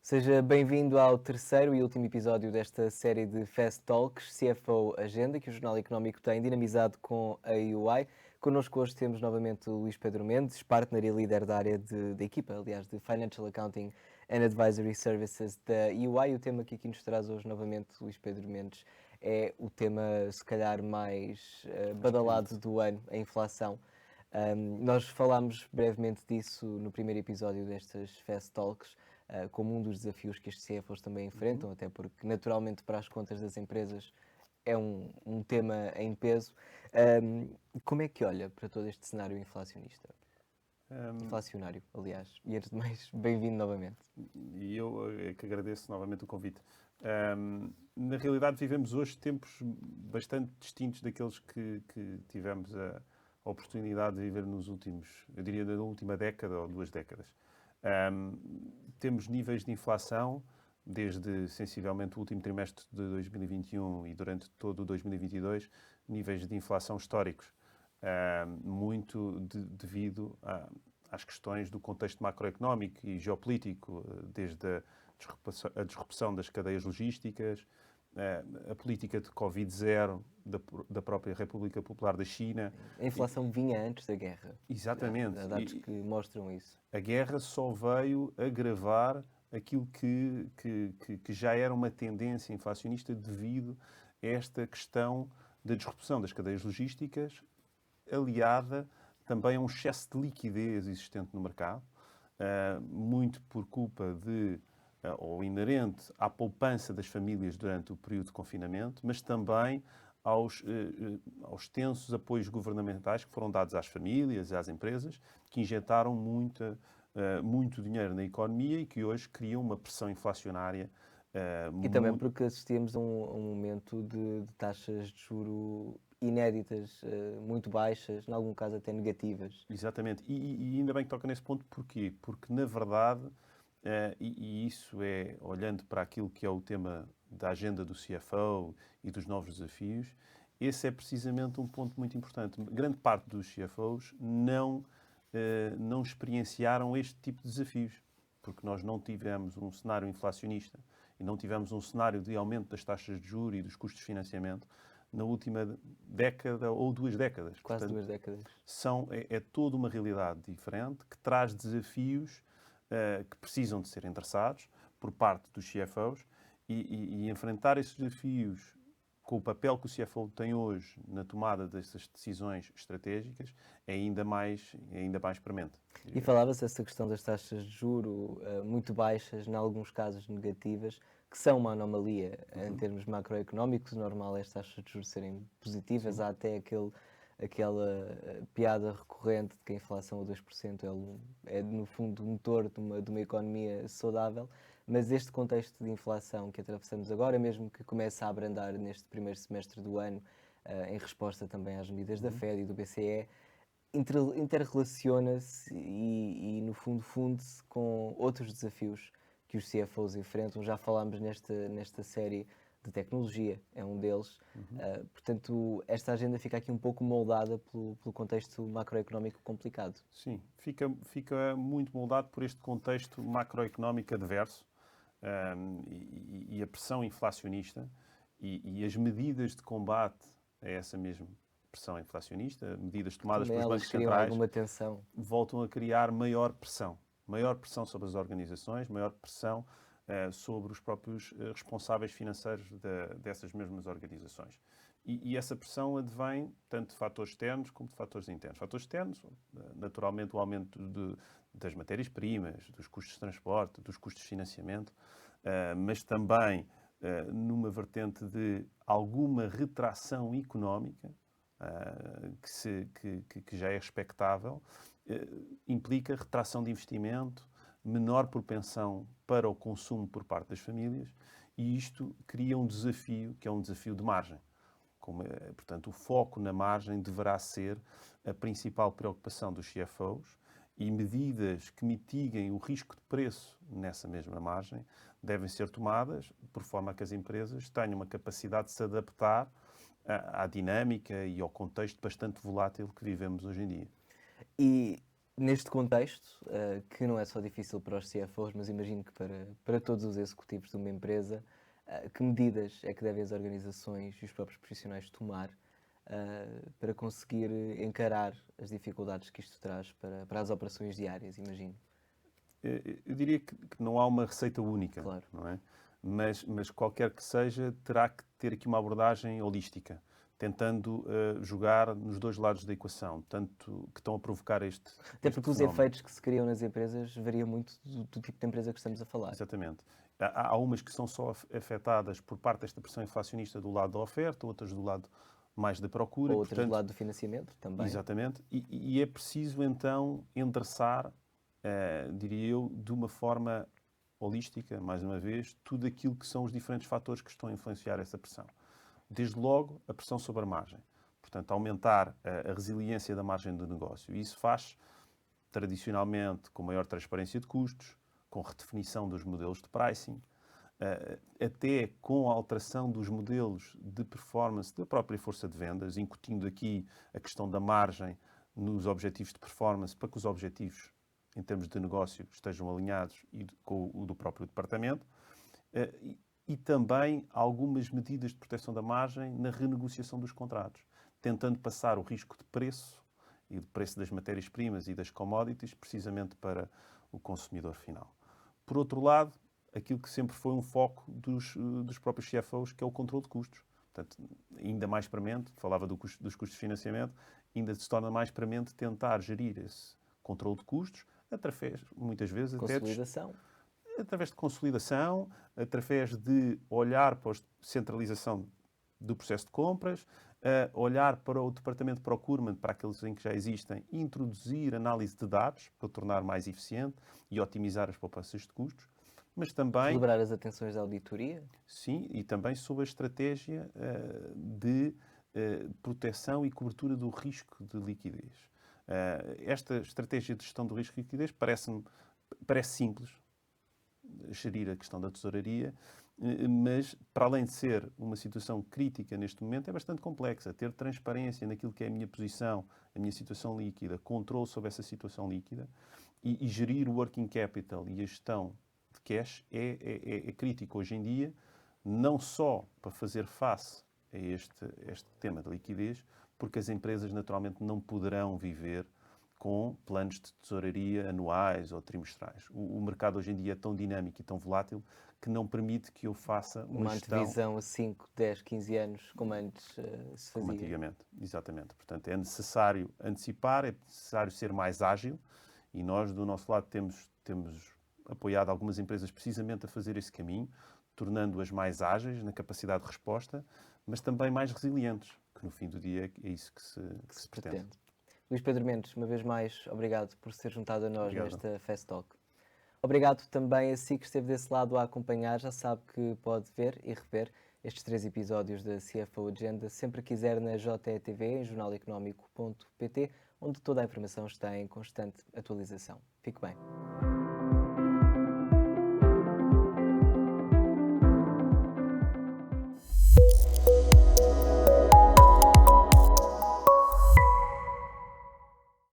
Seja bem-vindo ao terceiro e último episódio desta série de Fast Talks CFO Agenda, que o Jornal Económico tem dinamizado com a UI. Connosco hoje temos novamente o Luís Pedro Mendes, partner e líder da área da equipa, aliás, de Financial Accounting and Advisory Services da UI. O tema que aqui nos traz hoje novamente, Luís Pedro Mendes, é o tema, se calhar, mais badalado do ano, a inflação. Nós falámos brevemente disso no primeiro episódio destas Fast Talks, como um dos desafios que estes CFOs também enfrentam, até porque naturalmente para as contas das empresas é um tema em peso. Como é que olha para todo este cenário inflacionista? Inflacionário, aliás. E antes de mais, bem-vindo novamente. E eu é que agradeço novamente o convite. Na realidade, vivemos hoje tempos bastante distintos daqueles que tivemos a oportunidade de viver nos últimos, eu diria, na última década ou 2 décadas. Temos níveis de inflação desde sensivelmente o último trimestre de 2021 e durante todo o 2022, níveis de inflação históricos, muito devido às questões do contexto macroeconómico e geopolítico, desde a disrupção das cadeias logísticas, a política de Covid-0 da própria República Popular da China. A inflação vinha antes da guerra. Exatamente. Há dados que mostram isso. A guerra só veio agravar aquilo que já era uma tendência inflacionista devido a esta questão da disrupção das cadeias logísticas, aliada também a um excesso de liquidez existente no mercado, muito por culpa ou inerente à poupança das famílias durante o período de confinamento, mas também aos tensos apoios governamentais que foram dados às famílias e às empresas, que injetaram muito dinheiro na economia e que hoje criam uma pressão inflacionária. E também porque assistimos a um momento de taxas de juro inéditas, muito baixas, em algum caso até negativas. Exatamente. E ainda bem que toca nesse ponto, porquê? Porque, na verdade, e isso é olhando para aquilo que é o tema da agenda do CFO e dos novos desafios, esse é precisamente um ponto muito importante. Grande parte dos CFOs não experienciaram este tipo de desafios, porque nós não tivemos um cenário inflacionista e não tivemos um cenário de aumento das taxas de juros e dos custos de financiamento na última década ou 2 décadas. Quase Portanto, 2 décadas. é toda uma realidade diferente que traz desafios que precisam de ser endereçados por parte dos CFOs e enfrentar esses desafios com o papel que o CFO tem hoje na tomada dessas decisões estratégicas é ainda mais premente. E falava-se essa questão das taxas de juro muito baixas, em alguns casos negativas, que são uma anomalia em termos macroeconómicos. O normal é as taxas de juros serem positivas. Há até aquela piada recorrente de que a inflação a 2% é no fundo o motor de uma economia saudável. Mas este contexto de inflação que atravessamos agora, mesmo que comece a abrandar neste primeiro semestre do ano, em resposta também às medidas da Fed e do BCE, interrelaciona-se no fundo, funde-se com outros desafios que os CFOs enfrentam. Já falámos nesta série de tecnologia, é um deles. Portanto, esta agenda fica aqui um pouco moldada pelo contexto macroeconómico complicado. Sim, fica muito moldado por este contexto macroeconómico adverso e a pressão inflacionista e as medidas de combate a essa mesma pressão inflacionista, medidas tomadas Também pelos elas bancos criam centrais, alguma tensão. voltam a criar maior pressão. Maior pressão sobre as organizações, maior pressão sobre os próprios responsáveis financeiros dessas mesmas organizações. E essa pressão advém tanto de fatores externos como de fatores internos. Fatores externos, naturalmente, o aumento das matérias-primas, dos custos de transporte, dos custos de financiamento, mas também numa vertente de alguma retração económica, que já é expectável, implica retração de investimento, menor propensão para o consumo por parte das famílias, e isto cria um desafio, que é um desafio de margem. Portanto, o foco na margem deverá ser a principal preocupação dos CFOs e medidas que mitiguem o risco de preço nessa mesma margem devem ser tomadas por forma a que as empresas tenham uma capacidade de se adaptar à dinâmica e ao contexto bastante volátil que vivemos hoje em dia. E Neste contexto, que não é só difícil para os CFOs, mas imagino que para todos os executivos de uma empresa, que medidas é que devem as organizações e os próprios profissionais tomar para conseguir encarar as dificuldades que isto traz para as operações diárias, imagino? Eu diria que não há uma receita única, Claro. não é? Mas qualquer que seja, terá que ter aqui uma abordagem holística, tentando jogar nos dois lados da equação, tanto que estão a provocar este Até porque os fenómeno. efeitos que se criam nas empresas variam muito do tipo de empresa que estamos a falar. Exatamente. Há umas que são só afetadas por parte desta pressão inflacionista do lado da oferta, outras do lado mais da procura. Ou E, outras portanto, do lado do financiamento também. exatamente. E é preciso, então, endereçar, diria eu, de uma forma holística, mais uma vez, tudo aquilo que são os diferentes fatores que estão a influenciar essa pressão. Desde logo, a pressão sobre a margem. Portanto, aumentar a resiliência da margem do negócio. E isso faz, tradicionalmente, com maior transparência de custos, com redefinição dos modelos de pricing, até com a alteração dos modelos de performance da própria força de vendas, incutindo aqui a questão da margem nos objetivos de performance, para que os objetivos, em termos de negócio, estejam alinhados com o do próprio departamento, e também algumas medidas de proteção da margem na renegociação dos contratos, tentando passar o risco de preço e de preço das matérias-primas e das commodities precisamente para o consumidor final. Por outro lado, aquilo que sempre foi um foco dos próprios CFOs, que é o controle de custos. Portanto, ainda mais premente, falava dos custos de financiamento, ainda se torna mais premente tentar gerir esse controle de custos através, muitas vezes, Consolidação. através de consolidação, através de olhar para a centralização do processo de compras, olhar para o departamento de procurement, para aqueles em que já existem, e introduzir análise de dados para tornar mais eficiente e otimizar as poupanças de custos, mas também, Celebrar as atenções da auditoria. sim, e também sob a estratégia de proteção e cobertura do risco de liquidez. Esta estratégia de gestão do risco de liquidez parece simples, gerir a questão da tesouraria, mas para além de ser uma situação crítica neste momento, é bastante complexa. Ter transparência naquilo que é a minha posição, a minha situação líquida, controle sobre essa situação líquida e gerir o working capital e a gestão de cash é crítico hoje em dia, não só para fazer face a este tema de liquidez, porque as empresas naturalmente não poderão viver com planos de tesouraria anuais ou trimestrais. O mercado hoje em dia é tão dinâmico e tão volátil que não permite que eu faça uma gestão antevisão a 5, 10, 15 anos, como antes se fazia. como antigamente. Exatamente. Portanto, é necessário antecipar, é necessário ser mais ágil e nós, do nosso lado, temos apoiado algumas empresas precisamente a fazer esse caminho, tornando-as mais ágeis na capacidade de resposta, mas também mais resilientes, que no fim do dia é isso que se pretende. Luís Pedro Mendes, uma vez mais, obrigado por se ter juntado a nós Obrigado. nesta Fast Talk. Obrigado também a si que esteve desse lado a acompanhar. Já sabe que pode ver e rever estes 3 episódios da CFO Agenda sempre que quiser na JETV, em jornaleconómico.pt, onde toda a informação está em constante atualização. Fique bem.